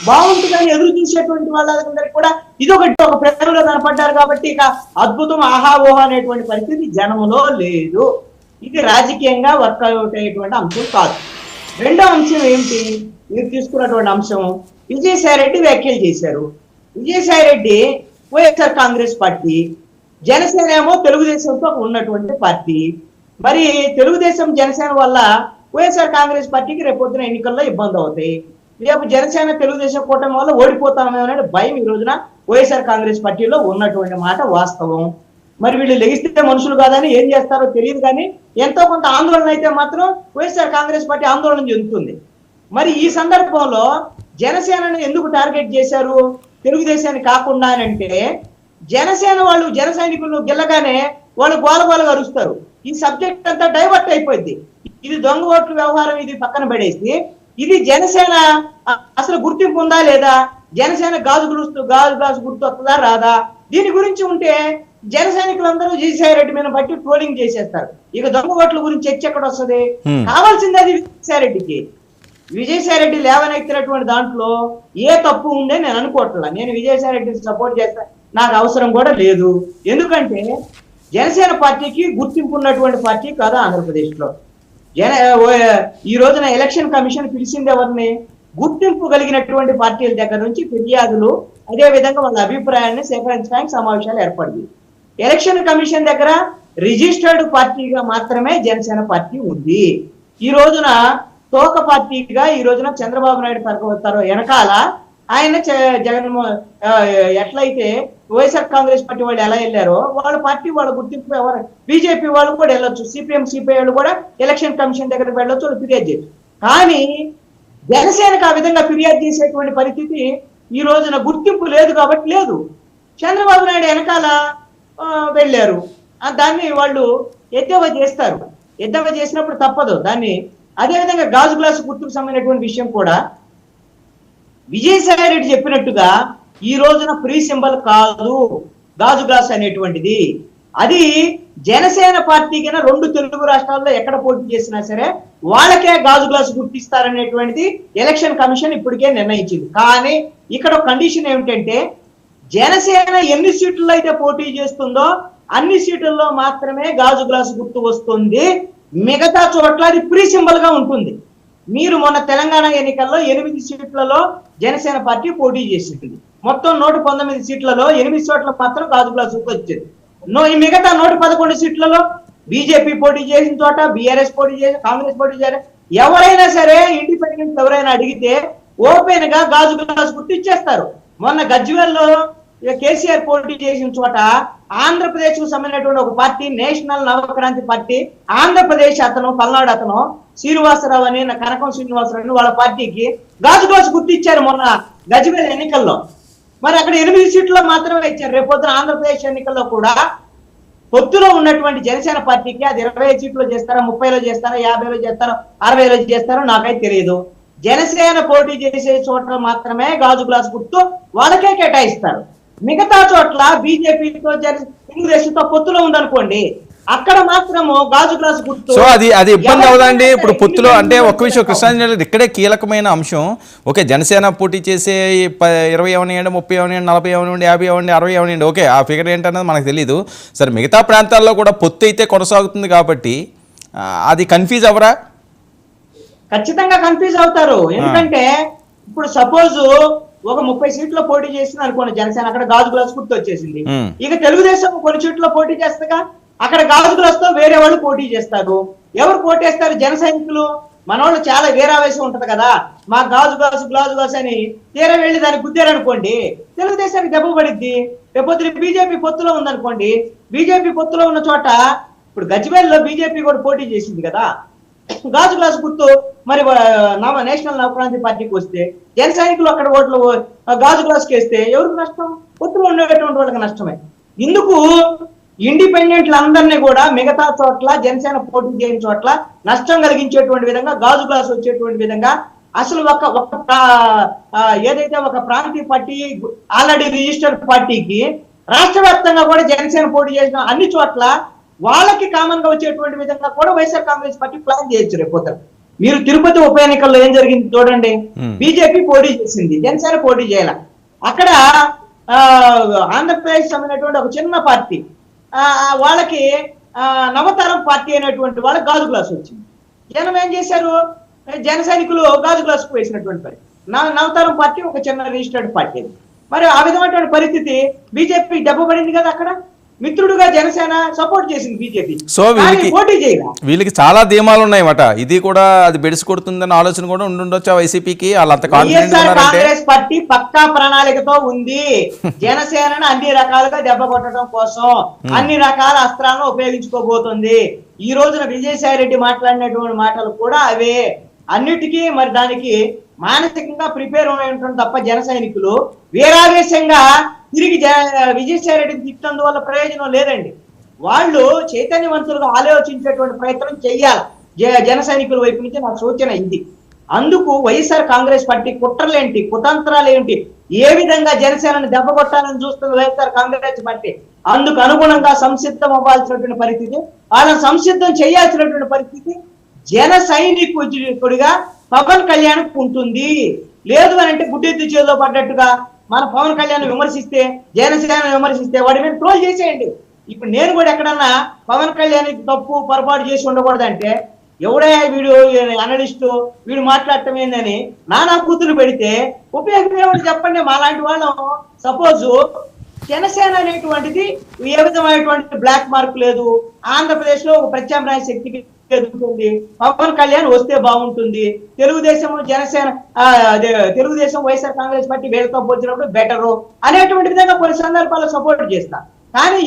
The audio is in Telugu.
బాగుంటుందని ఎదురు చూసేటువంటి వాళ్ళందరికీ కూడా ఇది ఒక ప్రేమలో కనపడ్డారు కాబట్టి ఇక అద్భుతం ఆహా ఓహా అనేటువంటి పరిస్థితి జనములో లేదు. ఇది రాజకీయంగా వర్కౌట్ అయ్యేటువంటి అంశం కాదు. రెండో అంశం ఏమిటి, మీరు తీసుకున్నటువంటి అంశం, విజయసాయి రెడ్డి వ్యాఖ్యలు చేశారు. విజయసాయి రెడ్డి వైఎస్ఆర్ కాంగ్రెస్ పార్టీ, జనసేన ఏమో తెలుగుదేశంతో ఉన్నటువంటి పార్టీ. మరి తెలుగుదేశం జనసేన వల్ల వైఎస్ఆర్ కాంగ్రెస్ పార్టీకి రేపొద్దున ఎన్నికల్లో ఇబ్బంది అవుతాయి. రేపు జనసేన తెలుగుదేశం కూటమి వల్ల ఓడిపోతామేమో అనే భయం ఈ రోజున వైఎస్ఆర్ కాంగ్రెస్ పార్టీలో ఉన్నటువంటి మాట వాస్తవం. మరి వీళ్ళు లెగిస్తే మనుషులు కాదని ఏం చేస్తారో తెలియదు, కానీ ఎంతో కొంత ఆందోళన అయితే మాత్రం వైఎస్ఆర్ కాంగ్రెస్ పార్టీ ఆందోళన చెందుతుంది. మరి ఈ సందర్భంలో జనసేనను ఎందుకు టార్గెట్ చేశారు తెలుగుదేశాన్ని కాకుండా అని అంటే, జనసేన వాళ్ళు జన సైనికులు గెల్లగానే వాళ్ళు గోలగోలగా అరుస్తారు. ఈ సబ్జెక్ట్ అంతా డైవర్ట్ అయిపోయింది. ఇది దొంగ ఓట్ల వ్యవహారం ఇది పక్కన పడేసి, ఇది జనసేన అసలు గుర్తింపు ఉందా లేదా, జనసేన గాజు గుర్తు వస్తుందా రాదా, దీని గురించి ఉంటే జన సైనికులందరూ విజయసాయి రెడ్డి మీద బట్టి ట్రోలింగ్ చేసేస్తారు. ఇక దొంగ ఓట్ల గురించి చర్చ ఎక్కడ వస్తుంది? కావాల్సింది అది విజయసాయి రెడ్డికి. విజయసాయి రెడ్డి లేవనెత్తినటువంటి దాంట్లో ఏ తప్పు ఉందే నేను అనుకోవట్లా. నేను విజయసాయి రెడ్డిని సపోర్ట్ చేస్తా, నాకు అవసరం కూడా లేదు. ఎందుకంటే జనసేన పార్టీకి గుర్తింపు ఉన్నటువంటి పార్టీ కాదు ఆంధ్రప్రదేశ్ లో. ఈ రోజున ఎలక్షన్ కమిషన్ పిలిచింది ఎవరిని? గుర్తింపు కలిగినటువంటి పార్టీల దగ్గర నుంచి ఫిర్యాదులు, అదే విధంగా వాళ్ళ అభిప్రాయాన్ని సేకరించడానికి సమావేశాలు ఏర్పడింది. ఎలక్షన్ కమిషన్ దగ్గర రిజిస్టర్డ్ పార్టీగా మాత్రమే జనసేన పార్టీ ఉంది. ఈ రోజున తోక పార్టీగా ఈ రోజున చంద్రబాబు నాయుడు పరకవుతారో వెనకాల ఆయన ఎట్లయితే వైఎస్ఆర్ కాంగ్రెస్ పార్టీ వాళ్ళు ఎలా వెళ్ళారో వాళ్ళ పార్టీ వాళ్ళ గుర్తింపు ఎవరు, బీజేపీ వాళ్ళు కూడా వెళ్ళొచ్చు, సిపిఎం సిపిఐ వాళ్ళు కూడా ఎలక్షన్ కమిషన్ దగ్గరికి వెళ్ళొచ్చు, వాళ్ళు ఫిర్యాదు చేయొచ్చు. కానీ జనసేనకు ఆ విధంగా ఫిర్యాదు చేసేటువంటి పరిస్థితి ఈ రోజున గుర్తింపు లేదు కాబట్టి లేదు. చంద్రబాబు నాయుడు వెనకాల వెళ్ళారు, దాన్ని వాళ్ళు ఎద్దేవా చేస్తారు. ఎద్దేవా చేసినప్పుడు తప్పదు దాన్ని. అదేవిధంగా గాజు గ్లాసు గుర్తుకు సంబంధించినటువంటి విషయం కూడా విజయసాయి రెడ్డి చెప్పినట్టుగా ఈ రోజున ఫ్రీ సింబల్ కాదు గాజు గ్లాస్ అనేటువంటిది. అది జనసేన పార్టీకి రెండు తెలుగు రాష్ట్రాల్లో ఎక్కడ పోటీ చేసినా సరే వాళ్ళకే గాజు గ్లాసు గుర్తిస్తారనేటువంటిది ఎలక్షన్ కమిషన్ ఇప్పటికే నిర్ణయించింది. కానీ ఇక్కడ కండిషన్ ఏమిటంటే, జనసేన ఎన్ని సీట్లలో అయితే పోటీ చేస్తుందో అన్ని సీట్లలో మాత్రమే గాజు గ్లాసు గుర్తు వస్తుంది, మిగతా చోట్ల అది ఫ్రీ సింబల్ గా ఉంటుంది. మీరు మొన్న తెలంగాణ ఎన్నికల్లో 8 సీట్లలో జనసేన పార్టీ పోటీ చేసింది. మొత్తం 119 సీట్లలో 8 చోట్ల మాత్రం గాజు గ్లాసు వచ్చింది. మిగతా 111 సీట్లలో బీజేపీ పోటీ చేసిన చోట, బీఆర్ఎస్ పోటీ చేసి, కాంగ్రెస్ పోటీ చేయాలి, ఎవరైనా సరే ఇండిపెండెంట్ ఎవరైనా అడిగితే ఓపెన్ గా గాజు గ్లాసు గుర్తు ఇచ్చేస్తారు. మొన్న గజ్వేల్లో కేసీఆర్ పోటీ చేసిన చోట ఆంధ్రప్రదేశ్ కు సంబంధించినటువంటి ఒక party, national Navakranthi party, Andhra Pradesh అతను పల్నాడు అతను శ్రీనివాసరావు అని, కనకం శ్రీనివాసరావు అని వాళ్ళ పార్టీకి గాజు గ్లాసు గుర్తు ఇచ్చారు మొన్న గజ్వేల్ ఎన్నికల్లో. మరి అక్కడ 8 సీట్లలో మాత్రమే ఇచ్చారు. రేపొద్దున ఆంధ్రప్రదేశ్ ఎన్నికల్లో కూడా పొత్తులో ఉన్నటువంటి జనసేన పార్టీకి అది 25 సీట్లు చేస్తారా, 30లో చేస్తారా, 50లో చేస్తారో, 60లో చేస్తారో నాకైతే తెలియదు. జనసేన పోటీ చేసే చోట్ల మాత్రమే గాజు గ్లాసు గుర్తు వాళ్ళకే కేటాయిస్తారు. మిగతా చోట్ల బీజేపీతో తెలుగుదేశంతో పొత్తులో ఉందనుకోండి, అక్కడ మాత్రము గాజు గ్లాసు గుర్తు. సో అది ఇబ్బంది అవుదండి. ఇప్పుడు పొత్తులో అంటే ఒక్క విషయం కృష్ణాంజలి ఇక్కడే కీలకమైన అంశం. ఓకే, జనసేన పోటీ చేసే 20 అవనివ్వండి, 30 అవనివ్వండి, 40 అవనివ్వండి, 50 అవనివ్వండి, 60 అవనివ్వండి, ఓకే ఆ ఫిగర్ ఏంటన్నది మనకు తెలియదు. సరే, మిగతా ప్రాంతాల్లో కూడా పొత్తు అయితే కొనసాగుతుంది కాబట్టి అది కన్ఫ్యూజ్ అవ్వరా? ఖచ్చితంగా కన్ఫ్యూజ్ అవుతారు. ఎందుకంటే ఇప్పుడు సపోజ్ ఒక 30 సీట్లో పోటీ చేసింది అనుకోండి జనసేన, అక్కడ గాజు గ్లాస్ గుర్తు వచ్చేసింది. ఇక తెలుగుదేశం కొన్ని సీట్లో పోటీ చేస్తాగా, అక్కడ గాజు గ్లాస్ తో వేరే వాళ్ళు పోటీ చేస్తారు. ఎవరు పోటీ చేస్తారు? జన సైనికులు. మన వాళ్ళు చాలా వీరావేశం ఉంటది కదా, మా గాజు గ్లాసు అని తీర వెళ్ళి దాన్ని గుద్దారనుకోండి, తెలుగుదేశానికి దెబ్బ పడిద్ది. రేపొద్దు బీజేపీ పొత్తులో ఉందనుకోండి, బీజేపీ పొత్తులో ఉన్న చోట ఇప్పుడు గజ్వేల్లో బీజేపీ కూడా పోటీ చేసింది కదా, గాజు గ్లాసు గుర్తు మరి నేషనల్ నవక్రాంతి పార్టీకి వస్తే జన సైనికులు అక్కడ ఓట్లు గాజు గ్లాసుకి వేస్తే ఎవరికి నష్టం? పొత్తులో ఉండేటువంటి వాళ్ళకి నష్టమే. ఇందుకు ఇండిపెండెంట్లు అందరినీ కూడా మిగతా చోట్ల జనసేన పోటీ చేయని చోట్ల నష్టం కలిగించేటువంటి విధంగా గాజు గ్లాసు వచ్చేటువంటి విధంగా అసలు ఏదైతే ఒక ప్రాంతీయ పార్టీ ఆల్రెడీ రిజిస్టర్డ్ పార్టీకి రాష్ట్ర వ్యాప్తంగా కూడా జనసేన పోటీ చేసిన అన్ని చోట్ల వాళ్ళకి కామన్ గా వచ్చేటువంటి విధంగా కూడా వైఎస్ఆర్ కాంగ్రెస్ పార్టీ ప్లాన్ చేయొచ్చు రేపోతారు. మీరు తిరుపతి ఉప ఎన్నికల్లో ఏం జరిగింది చూడండి. Hmm. బీజేపీ పోటీ చేసింది, జనసేన పోటీ చేయాల. అక్కడ ఆంధ్రప్రదేశ్ సంబంధించినటువంటి ఒక చిన్న పార్టీ వాళ్ళకి నవతరం పార్టీ అయినటువంటి వాళ్ళకి గాజు గ్లాస్ వచ్చింది. జనం ఏం చేశారు, జన సైనికులు గాజు గ్లాస్ వేసినటువంటి పరిస్థితి. నవతరం పార్టీ ఒక చిన్న రిజిస్టర్డ్ పార్టీ. మరి ఆ విధమైనటువంటి పరిస్థితి బీజేపీ దెబ్బపడింది కదా. అక్కడ మిత్రుడుగా జనసేన సపోర్ట్ చేసింది బీజేపీ, సో పోటీ చేయాలి. వీళ్ళకి చాలా ధీమాలు ఉన్నాయన్నమాట. ఇది కూడా అది బెడిసి కొడుతుందన్న ఆలోచన కూడా ఉండుండొచ్చు వైసీపీకి. వాళ్ళు అంత కాన్ఫిడెంట్ ఉన్నారంటే కాంగ్రెస్ పార్టీ పక్కా ప్రణాళికతో ఉంది. జనసేనను అన్ని రకాలుగా దెబ్బ కొట్టడం కోసం అన్ని రకాల అస్త్రాలను ఉపయోగించుకోబోతుంది. ఈ రోజున విజయసాయి రెడ్డి మాట్లాడినటువంటి మాటలు కూడా అవే. అన్నిటికీ మరి దానికి మానసికంగా ప్రిపేర్ అయినటువంటి తప్ప జన సైనికులు వీరావేశంగా తిరిగి విజయసాయి రెడ్డిని తిట్టడం వల్ల ప్రయోజనం లేదండి. వాళ్ళు చైతన్యవంతులుగా ఆలోచించేటువంటి ప్రయత్నం చెయ్యాలి జన సైనికుల వైపు నుంచి నా సూచన ఇది. అందుకు వైఎస్ఆర్ కాంగ్రెస్ పార్టీ కుట్రలేంటి, కుతంత్రాలు ఏంటి, ఏ విధంగా జనసేనను దెబ్బ కొట్టాలని చూస్తున్న వైఎస్ఆర్ కాంగ్రెస్ పార్టీ అందుకు అనుగుణంగా సంసిద్ధం అవ్వాల్సినటువంటి పరిస్థితి, వాళ్ళని సంసిద్ధం చేయాల్సినటువంటి పరిస్థితి జన సైనికుడిగా పవన్ కళ్యాణ్ ఉంటుంది. లేదు అని అంటే గుడ్డెత్తి చేతిలో పడ్డట్టుగా మన పవన్ కళ్యాణ్ విమర్శిస్తే, జనసేన విమర్శిస్తే వాడి మీద ట్రోల్ చేసేయండి. ఇప్పుడు నేను కూడా ఎక్కడన్నా పవన్ కళ్యాణ్ తప్పు పొరపాటు చేసి ఉండకూడదంటే ఎవడయ్యా వీడు అనలిస్టు, వీడు మాట్లాడటం ఏందని నానా కూతురు పెడితే ఉపయోగం ఏమిటి చెప్పండి. మాలాంటి వాళ్ళం సపోజు జనసేన అనేటువంటిది ఏ విధమైనటువంటి బ్లాక్ మార్క్ లేదు. ఆంధ్రప్రదేశ్ లో ఒక ప్రత్యామ్నాయ శక్తికి ఎదుగుతుంది. పవన్ కళ్యాణ్ వస్తే బాగుంటుంది. తెలుగుదేశం జనసేన తెలుగుదేశం వైఎస్ఆర్ కాంగ్రెస్ పార్టీ వీళ్ళతో పోల్చినప్పుడు బెటరు అనేటువంటి విధంగా కొన్ని సందర్భాల్లో సపోర్ట్ చేస్తా. కానీ